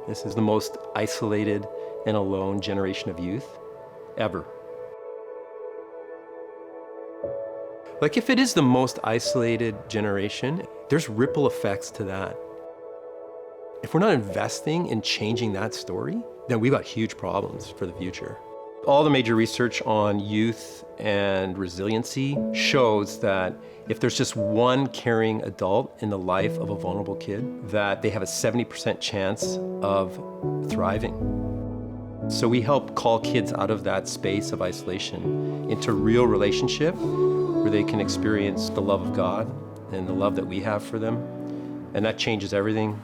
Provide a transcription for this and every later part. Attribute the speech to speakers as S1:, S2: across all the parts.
S1: This is the most isolated and alone generation of youth ever. Like, if it is the most isolated generation, there's ripple effects to that. If we're not investing in changing that story, then we've got huge problems for the future. All the major research on youth and resiliency shows that if there's just one caring adult in the life of a vulnerable kid, that they have a 70% chance of thriving. So we help call kids out of that space of isolation into real relationship where they can experience the love of God and the love that we have for them. And that changes everything.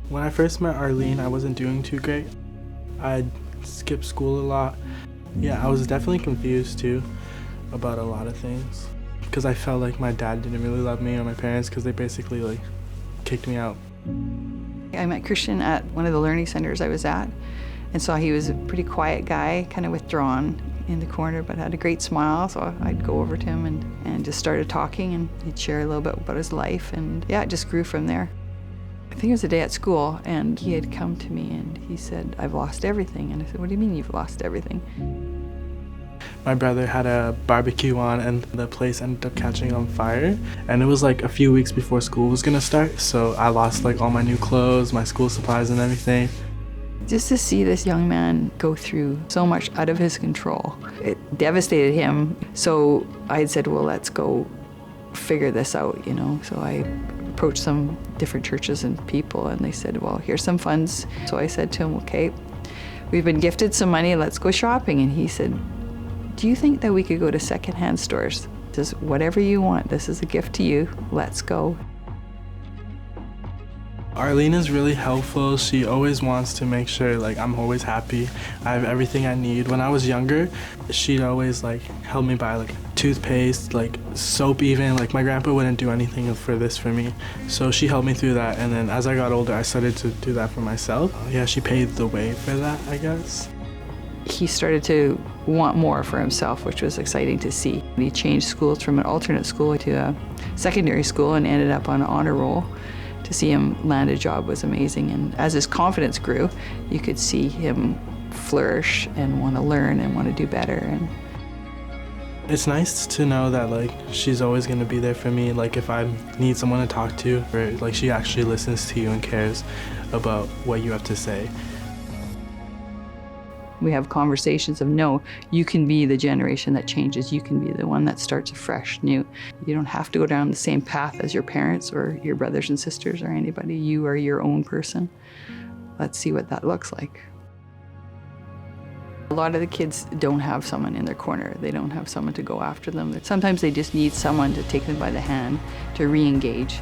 S2: When I first met Arlene, I wasn't doing too great. I'd skip school a lot. Yeah, I was definitely confused too about a lot of things because I felt like my dad didn't really love me or my parents because they basically like kicked me out.
S3: I met Christian at one of the learning centers I was at and saw he was a pretty quiet guy, kind of withdrawn in the corner, but had a great smile. So I'd go over to him and just started talking, and he'd share a little bit about his life, and yeah, it just grew from there. I think it was a day at school, and he had come to me and he said, "I've lost everything." And I said, "What do you mean you've lost everything?"
S2: My brother had a barbecue on and the place ended up catching on fire. And it was like a few weeks before school was gonna start, so I lost like all my new clothes, my school supplies and everything.
S3: Just to see this young man go through so much out of his control, it devastated him. So I had said, well, let's go figure this out, you know. So I approached some different churches and people, and they said, well, here's some funds. So I said to him, okay, we've been gifted some money, let's go shopping. And he said, do you think that we could go to secondhand stores? Just whatever you want, this is a gift to you, let's go.
S2: Arlene is really helpful. She always wants to make sure like I'm always happy. I have everything I need. When I was younger, she'd always like help me buy like toothpaste, like soap even. Like my grandpa wouldn't do anything for this for me. So she helped me through that, and then as I got older, I started to do that for myself. Yeah, she paved the way for that, I guess.
S3: He started to want more for himself, which was exciting to see. He changed schools from an alternate school to a secondary school and ended up on an honor roll. To see him land a job was amazing, and as his confidence grew, you could see him flourish and want to learn and want to do better. And
S2: it's nice to know that like she's always going to be there for me, like if I need someone to talk to, or like she actually listens to you and cares about what you have to say.
S3: We have conversations of, no, you can be the generation that changes. You can be the one that starts afresh, new. You don't have to go down the same path as your parents or your brothers and sisters or anybody. You are your own person. Let's see what that looks like. A lot of the kids don't have someone in their corner. They don't have someone to go after them. Sometimes they just need someone to take them by the hand to re-engage.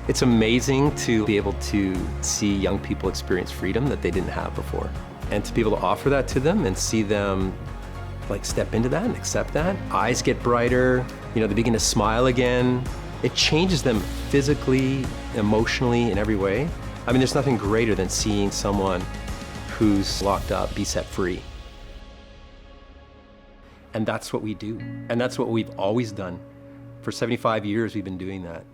S1: It's amazing to be able to see young people experience freedom that they didn't have before. And to be able to offer that to them and see them like step into that and accept that. Eyes get brighter, you know, they begin to smile again. It changes them physically, emotionally, in every way. I mean, there's nothing greater than seeing someone who's locked up be set free. And that's what we do. And that's what we've always done. For 75 years, we've been doing that.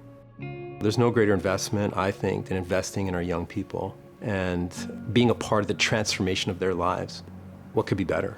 S1: There's no greater investment, I think, than investing in our young people and being a part of the transformation of their lives. What could be better?